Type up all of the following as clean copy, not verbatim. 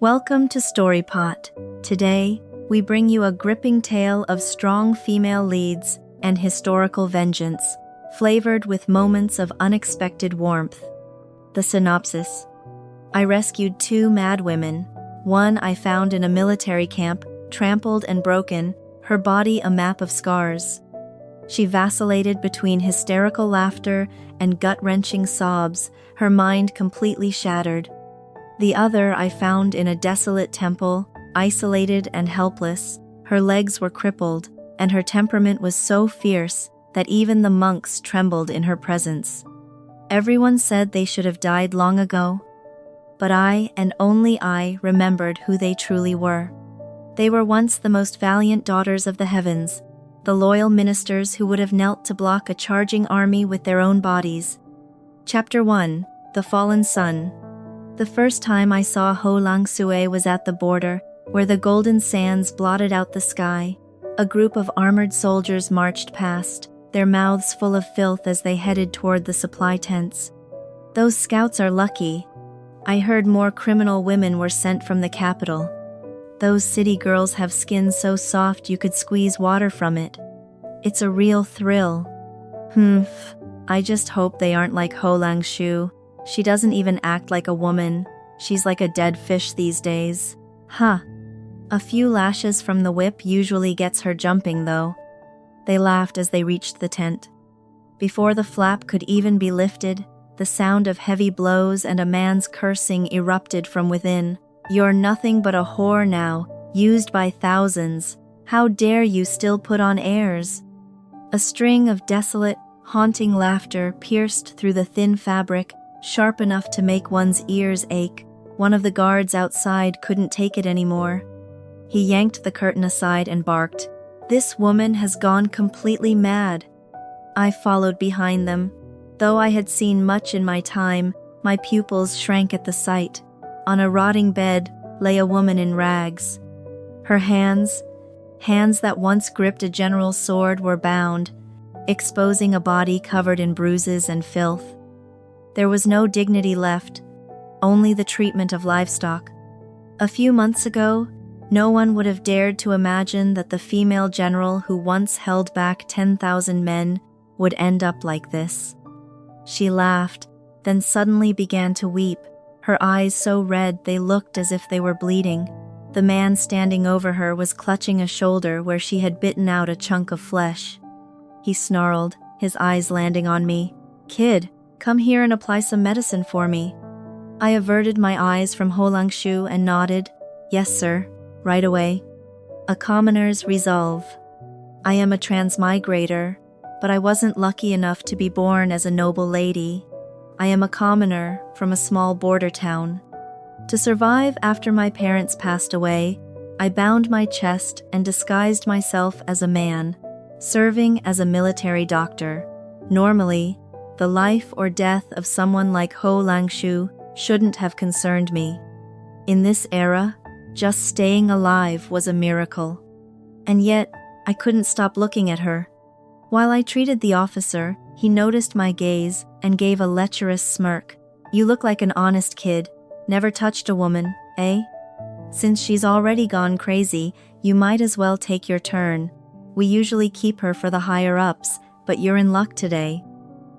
Welcome to StoryPot. Today, we bring you a gripping tale of strong female leads and historical vengeance, flavored with moments of unexpected warmth. The synopsis. I rescued two mad women. One I found in a military camp, trampled and broken, her body a map of scars. She vacillated between hysterical laughter and gut-wrenching sobs, her mind completely shattered. The other I found in a desolate temple, isolated and helpless. Her legs were crippled, and her temperament was so fierce that even the monks trembled in her presence. Everyone said they should have died long ago, but I, and only I, remembered who they truly were. They were once the most valiant daughters of the heavens, the loyal ministers who would have knelt to block a charging army with their own bodies. Chapter 1. The Fallen Sun. The first time I saw Ho Lang Sue was at the border, where the golden sands blotted out the sky. A group of armored soldiers marched past, their mouths full of filth as they headed toward the supply tents. Those scouts are lucky. I heard more criminal women were sent from the capital. Those city girls have skin so soft you could squeeze water from it. It's a real thrill. I just hope they aren't like Ho Lang Shu. She doesn't even act like a woman. She's like a dead fish these days. A few lashes from the whip usually gets her jumping, though. They laughed as they reached the tent. Before the flap could even be lifted, the sound of heavy blows and a man's cursing erupted from within. You're nothing but a whore now, used by thousands. How dare you still put on airs? A string of desolate, haunting laughter pierced through the thin fabric, sharp enough to make one's ears ache. One of the guards outside couldn't take it anymore. He yanked the curtain aside and barked, "This woman has gone completely mad." I followed behind them. Though I had seen much in my time, my pupils shrank at the sight. On a rotting bed lay a woman in rags. Her hands that once gripped a general's sword, were bound, exposing a body covered in bruises and filth. There was no dignity left, only the treatment of livestock. A few months ago, no one would have dared to imagine that the female general who once held back 10,000 men would end up like this. She laughed, then suddenly began to weep, her eyes so red they looked as if they were bleeding. The man standing over her was clutching a shoulder where she had bitten out a chunk of flesh. He snarled, his eyes landing on me. "Kid, come here and apply some medicine for me." I averted my eyes from Ho Lang Shu and nodded. "Yes, sir, right away." A commoner's resolve. I am a transmigrator, but I wasn't lucky enough to be born as a noble lady. I am a commoner from a small border town. To survive after my parents passed away, I bound my chest and disguised myself as a man, serving as a military doctor. Normally, the life or death of someone like Ho Lang Shu shouldn't have concerned me. In this era, just staying alive was a miracle. And yet, I couldn't stop looking at her. While I treated the officer, he noticed my gaze and gave a lecherous smirk. "You look like an honest kid. Never touched a woman, eh? Since she's already gone crazy, you might as well take your turn. We usually keep her for the higher-ups, but you're in luck today."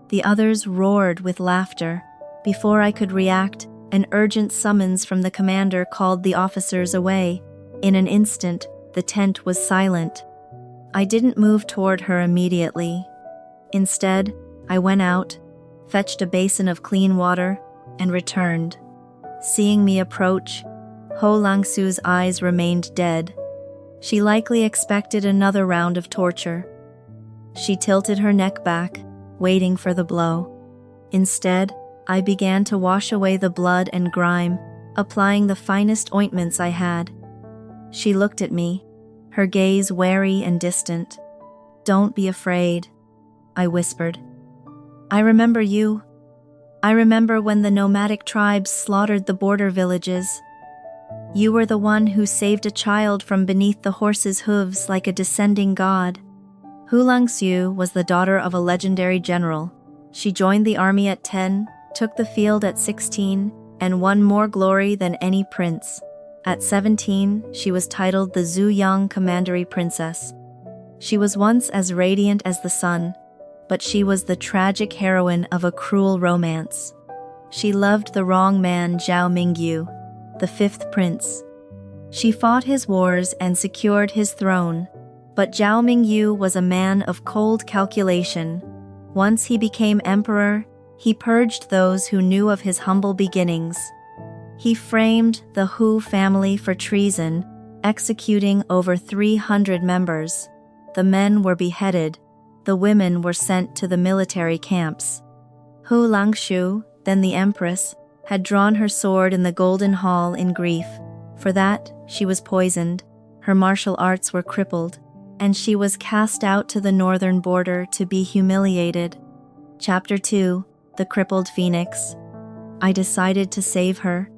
The others roared with laughter. Before I could react, an urgent summons from the commander called the officers away. In an instant, the tent was silent. I didn't move toward her immediately. Instead, I went out, fetched a basin of clean water, and returned. Seeing me approach, Ho Lang Su's eyes remained dead. She likely expected another round of torture. She tilted her neck back, waiting for the blow. Instead, I began to wash away the blood and grime, applying the finest ointments I had. She looked at me, her gaze wary and distant. "Don't be afraid," I whispered. "I remember you. I remember when the nomadic tribes slaughtered the border villages. You were the one who saved a child from beneath the horse's hooves like a descending god." Ho Lang Su was the daughter of a legendary general. She joined the army at 10, took the field at 16, and won more glory than any prince. At 17, she was titled the Zuyang Commandery Princess. She was once as radiant as the sun, but she was the tragic heroine of a cruel romance. She loved the wrong man Zhao Mingyu, the fifth prince. She fought his wars and secured his throne, but Zhao Mingyu was a man of cold calculation. Once he became emperor, he purged those who knew of his humble beginnings. He framed the Hu family for treason, executing over 300 members. The men were beheaded. The women were sent to the military camps. Hu Langshu, then the empress, had drawn her sword in the Golden Hall in grief. For that, she was poisoned, her martial arts were crippled, and she was cast out to the northern border to be humiliated. Chapter 2: The Crippled Phoenix. I decided to save her.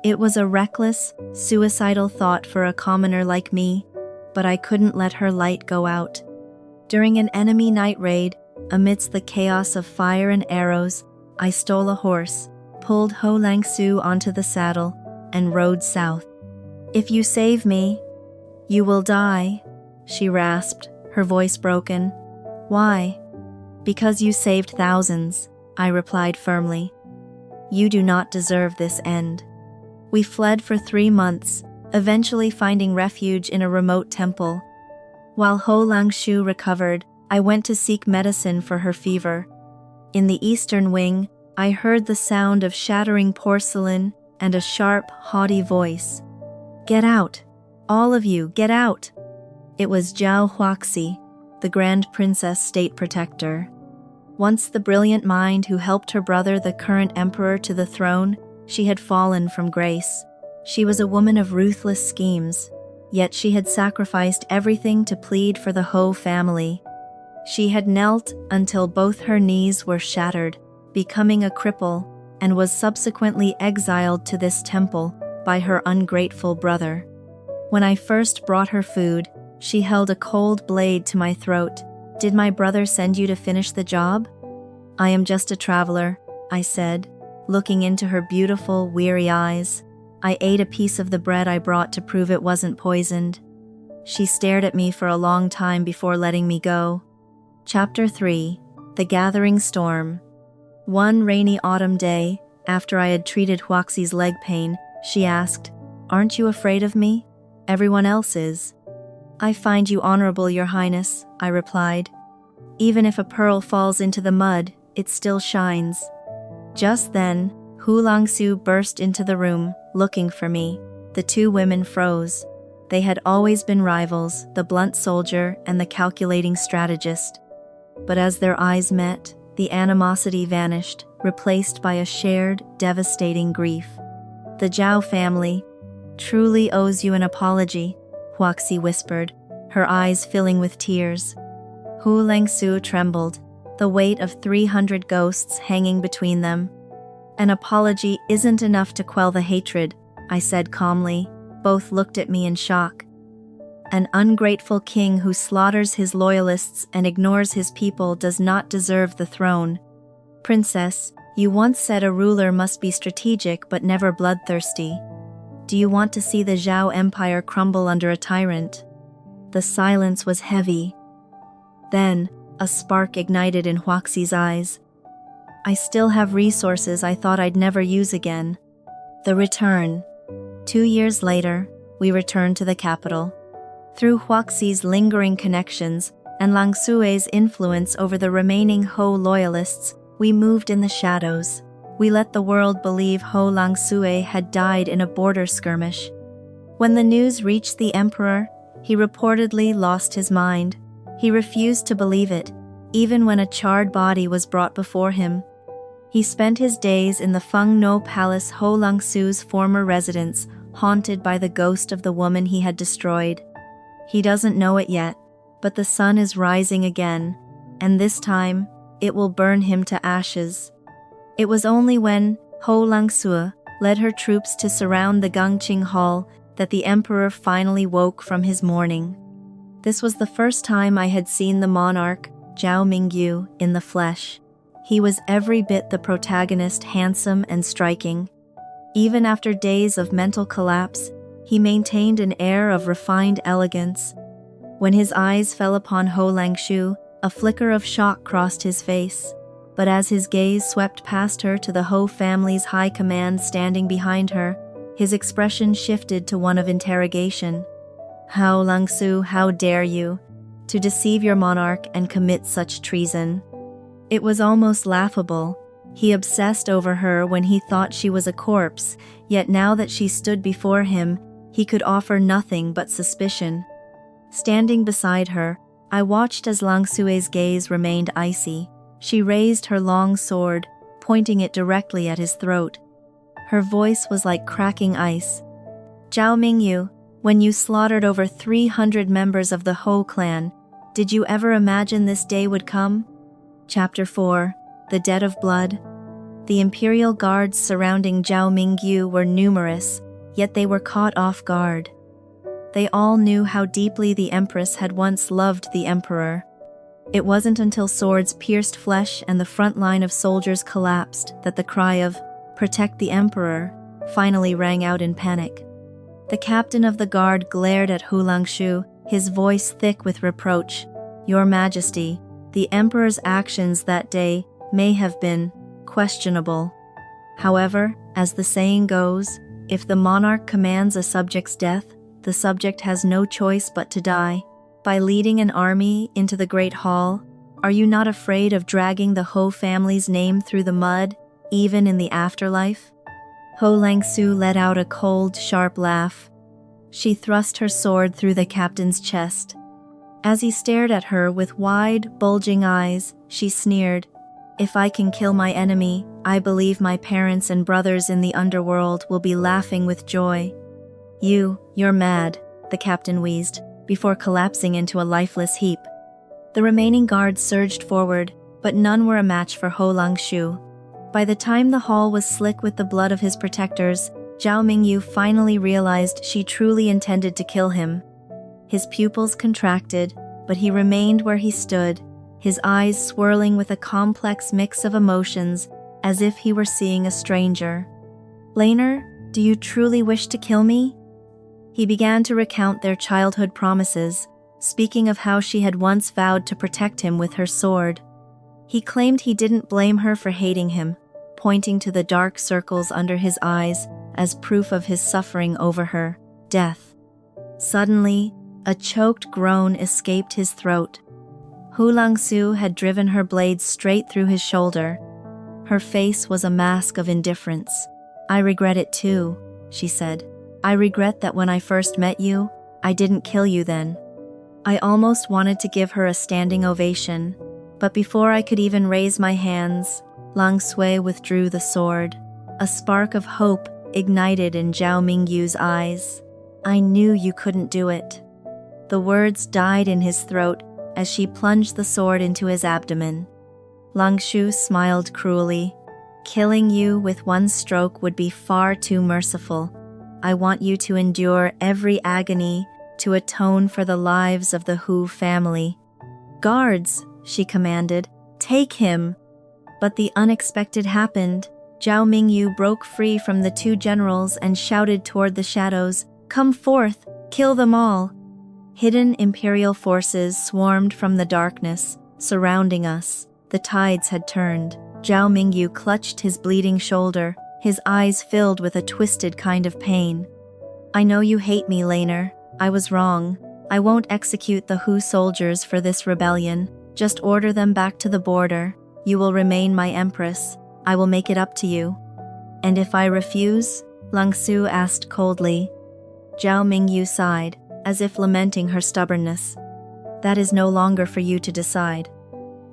It was a reckless, suicidal thought for a commoner like me, but I couldn't let her light go out. During an enemy night raid, amidst the chaos of fire and arrows, I stole a horse, pulled Ho Langsu onto the saddle, and rode south. "If you save me, you will die," she rasped, her voice broken. "Why?" "Because you saved thousands," I replied firmly. "You do not deserve this end." We fled for 3 months, eventually finding refuge in a remote temple. While Ho Langshu recovered, I went to seek medicine for her fever. In the eastern wing, I heard the sound of shattering porcelain and a sharp, haughty voice. "Get out! All of you, get out!" It was Zhao Huaxi, the Grand Princess State Protector. Once the brilliant mind who helped her brother, the current emperor, to the throne, she had fallen from grace. She was a woman of ruthless schemes, yet she had sacrificed everything to plead for the Ho family. She had knelt until both her knees were shattered, becoming a cripple, and was subsequently exiled to this temple by her ungrateful brother. When I first brought her food, she held a cold blade to my throat. "Did my brother send you to finish the job?" "I am just a traveler," I said, looking into her beautiful, weary eyes. I ate a piece of the bread I brought to prove it wasn't poisoned. She stared at me for a long time before letting me go. Chapter 3: The Gathering Storm. One rainy autumn day, after I had treated Huaxi's leg pain, she asked, "Aren't you afraid of me? Everyone else is." "I find you honorable, Your Highness," I replied. "Even if a pearl falls into the mud, it still shines." Just then, Hu Langsu burst into the room, looking for me. The two women froze. They had always been rivals, the blunt soldier and the calculating strategist. But as their eyes met, the animosity vanished, replaced by a shared, devastating grief. "The Zhao family truly owes you an apology," Huaxi whispered, her eyes filling with tears. Hu Langsu trembled, the weight of 300 ghosts hanging between them. "An apology isn't enough to quell the hatred," I said calmly. Both looked at me in shock. "An ungrateful king who slaughters his loyalists and ignores his people does not deserve the throne. Princess, you once said a ruler must be strategic but never bloodthirsty. Do you want to see the Zhao Empire crumble under a tyrant?" The silence was heavy. Then, a spark ignited in Huaxi's eyes. "I still have resources I thought I'd never use again." The return. 2 years later, we returned to the capital. Through Huaxi's lingering connections and Langsue's influence over the remaining Ho loyalists, we moved in the shadows. We let the world believe Ho Langsue had died in a border skirmish. When the news reached the emperor, he reportedly lost his mind. He refused to believe it, even when a charred body was brought before him. He spent his days in the Feng No Palace, Ho Langsu's former residence, haunted by the ghost of the woman he had destroyed. He doesn't know it yet, but the sun is rising again, and this time, it will burn him to ashes. It was only when Ho Langsue led her troops to surround the Gangqing Hall that the emperor finally woke from his mourning. This was the first time I had seen the monarch, Zhao Mingyu, in the flesh. He was every bit the protagonist, handsome and striking. Even after days of mental collapse, He maintained an air of refined elegance. When his eyes fell upon Ho Langshu, a flicker of shock crossed his face. But as his gaze swept past her to the Ho family's high command standing behind her, his expression shifted to one of interrogation. How Langsu, how dare you, to deceive your monarch and commit such treason? It was almost laughable. He obsessed over her when he thought she was a corpse, yet now that she stood before him, he could offer nothing but suspicion. Standing beside her, I watched as Langsue's gaze remained icy. She raised her long sword, pointing it directly at his throat. Her voice was like cracking ice. Zhao Mingyu, when you slaughtered over 300 members of the Ho clan, did you ever imagine this day would come? Chapter 4. The Debt of Blood. The imperial guards surrounding Zhao Mingyu were numerous, yet they were caught off guard. They all knew how deeply the empress had once loved the emperor. It wasn't until swords pierced flesh and the front line of soldiers collapsed that the cry of, "Protect the emperor," finally rang out in panic. The captain of the guard glared at Hu Langshu, his voice thick with reproach. "Your Majesty, the emperor's actions that day may have been questionable. However, as the saying goes, if the monarch commands a subject's death, the subject has no choice but to die. By leading an army into the Great Hall, are you not afraid of dragging the Ho family's name through the mud, even in the afterlife?" Ho Langsu let out a cold, sharp laugh. She thrust her sword through the captain's chest. As he stared at her with wide, bulging eyes, she sneered, "If I can kill my enemy, I believe my parents and brothers in the underworld will be laughing with joy." You're mad," the captain wheezed, before collapsing into a lifeless heap. The remaining guards surged forward, but none were a match for Ho Langshu. By the time the hall was slick with the blood of his protectors, Zhao Mingyu finally realized she truly intended to kill him. His pupils contracted, but he remained where he stood, his eyes swirling with a complex mix of emotions, as if he were seeing a stranger. "Laner, do you truly wish to kill me?" He began to recount their childhood promises, speaking of how she had once vowed to protect him with her sword. He claimed he didn't blame her for hating him, pointing to the dark circles under his eyes as proof of his suffering over her, death. Suddenly, a choked groan escaped his throat. Hu Langsu had driven her blade straight through his shoulder. Her face was a mask of indifference. "I regret it too," she said. "I regret that when I first met you, I didn't kill you then." I almost wanted to give her a standing ovation, but before I could even raise my hands, Lang Sui withdrew the sword. A spark of hope ignited in Zhao Mingyu's eyes. "I knew you couldn't do it." The words died in his throat as she plunged the sword into his abdomen. Lang Shu smiled cruelly. "Killing you with one stroke would be far too merciful. I want you to endure every agony to atone for the lives of the Hu family." "Guards," she commanded, "take him." But the unexpected happened. Zhao Mingyu broke free from the two generals and shouted toward the shadows, "Come forth, kill them all." Hidden imperial forces swarmed from the darkness, surrounding us. The tides had turned. Zhao Mingyu clutched his bleeding shoulder, his eyes filled with a twisted kind of pain. "I know you hate me, Laner. I was wrong. I won't execute the Hu soldiers for this rebellion. Just order them back to the border. You will remain my empress. I will make it up to you." "And if I refuse?" Lang Su asked coldly. Zhao Mingyu sighed, as if lamenting her stubbornness. "That is no longer for you to decide."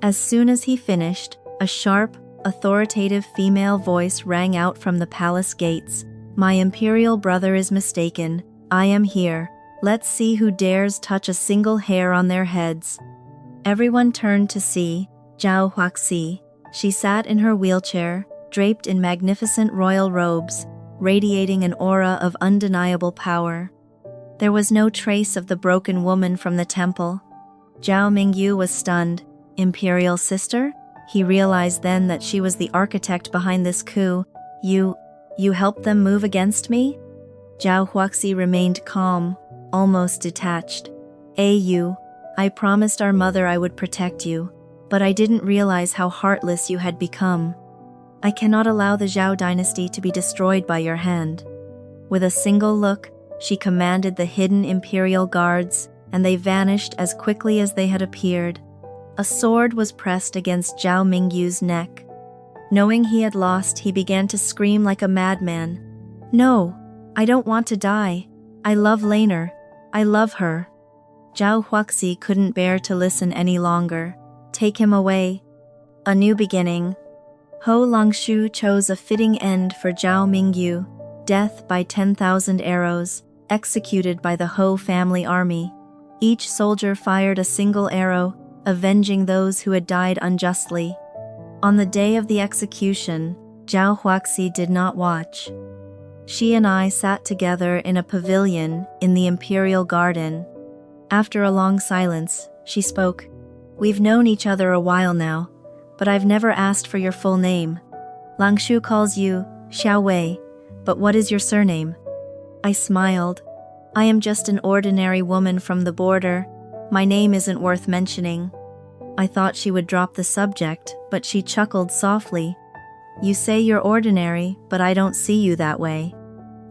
As soon as he finished, a sharp, authoritative female voice rang out from the palace gates. "My imperial brother is mistaken. I am here. Let's see who dares touch a single hair on their heads." Everyone turned to see Zhao Huaxi. She sat in her wheelchair, draped in magnificent royal robes, radiating an aura of undeniable power. There was no trace of the broken woman from the temple. Zhao Mingyu was stunned. "Imperial sister?" He realized then that she was the architect behind this coup. You helped them move against me?" Zhao Huaxi remained calm, almost detached. You, I promised our mother I would protect you, but I didn't realize how heartless you had become. I cannot allow the Zhao dynasty to be destroyed by your hand. With a single look, she commanded the hidden imperial guards, and they vanished as quickly as they had appeared. A sword was pressed against Zhao Mingyu's neck. Knowing he had lost, he began to scream like a madman. No, I don't want to die. I love Laner. I love her. Zhao Huaxi couldn't bear to listen any longer. Take him away. A new beginning. Ho Longshu chose a fitting end for Zhao Mingyu, death by 10,000 arrows, executed by the Ho family army. Each soldier fired a single arrow, avenging those who had died unjustly. On the day of the execution, Zhao Huaxi did not watch. She and I sat together in a pavilion in the imperial garden. After a long silence, she spoke. We've known each other a while now, but I've never asked for your full name. Langshu calls you Xiao Wei, but what is your surname? I smiled. I am just an ordinary woman from the border. My name isn't worth mentioning. I thought she would drop the subject, but she chuckled softly. You say you're ordinary, but I don't see you that way.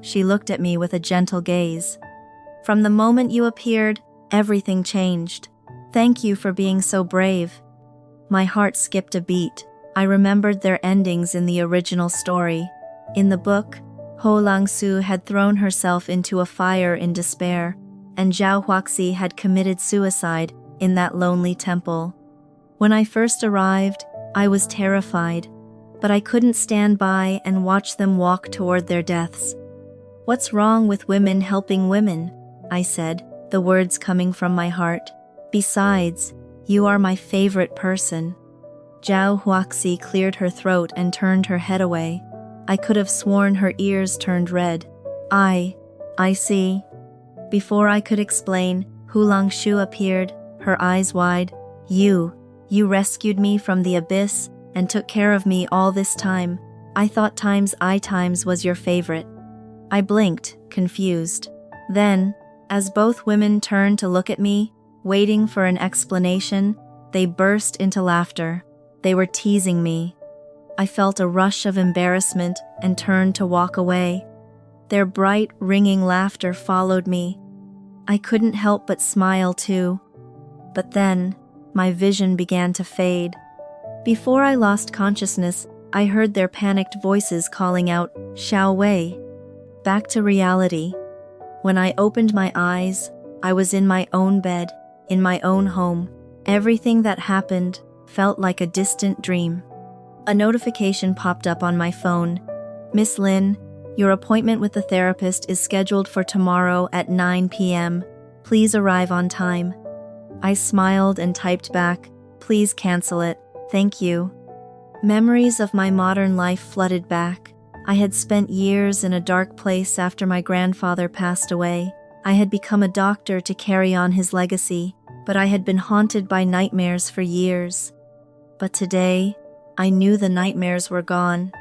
She looked at me with a gentle gaze. From the moment you appeared, everything changed. Thank you for being so brave. My heart skipped a beat. I remembered their endings in the original story. In the book, Ho Langsu had thrown herself into a fire in despair, and Zhao Huaxi had committed suicide in that lonely temple. When I first arrived, I was terrified, but I couldn't stand by and watch them walk toward their deaths. What's wrong with women helping women? I said, the words coming from my heart. Besides, you are my favorite person. Zhao Huaxi cleared her throat and turned her head away. I could have sworn her ears turned red. I see. Before I could explain, Hu Longshu appeared, her eyes wide. You rescued me from the abyss and took care of me all this time. I thought times was your favorite. I blinked, confused. Then, as both women turned to look at me, waiting for an explanation, they burst into laughter. They were teasing me. I felt a rush of embarrassment and turned to walk away. Their bright, ringing laughter followed me. I couldn't help but smile too. But then, my vision began to fade. Before I lost consciousness, I heard their panicked voices calling out, Xiao Wei. Back to reality. When I opened my eyes, I was in my own bed, in my own home. Everything that happened felt like a distant dream. A notification popped up on my phone. Miss Lin, your appointment with the therapist is scheduled for tomorrow at 9 p.m. Please arrive on time. I smiled and typed back, please cancel it, thank you. Memories of my modern life flooded back. I had spent years in a dark place after my grandfather passed away. I had become a doctor to carry on his legacy, but I had been haunted by nightmares for years. But today, I knew the nightmares were gone.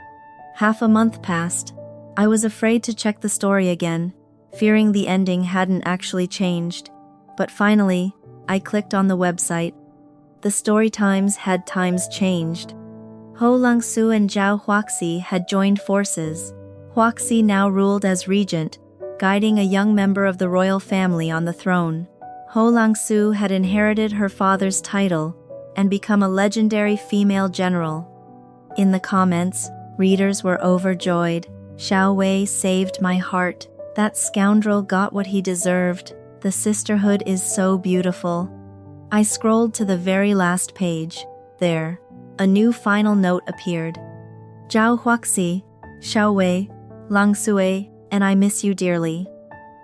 Half a month passed. I was afraid to check the story again, fearing the ending hadn't actually changed. But finally, I clicked on the website. The story times had changed. Ho Langsu and Zhao Huaxi had joined forces. Huaxi now ruled as regent, guiding a young member of the royal family on the throne. Ho Langsu had inherited her father's title and become a legendary female general. In the comments, readers were overjoyed. Xiao Wei saved my heart. That scoundrel got what he deserved. The sisterhood is so beautiful. I scrolled to the very last page. There, a new final note appeared. Zhao Huaxi, Xiao Wei, Langsue, and I miss you dearly.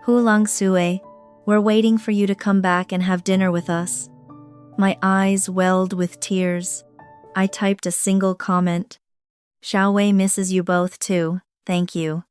Hu Langsue, we're waiting for you to come back and have dinner with us. My eyes welled with tears. I typed a single comment. Xiao Wei misses you both too, thank you.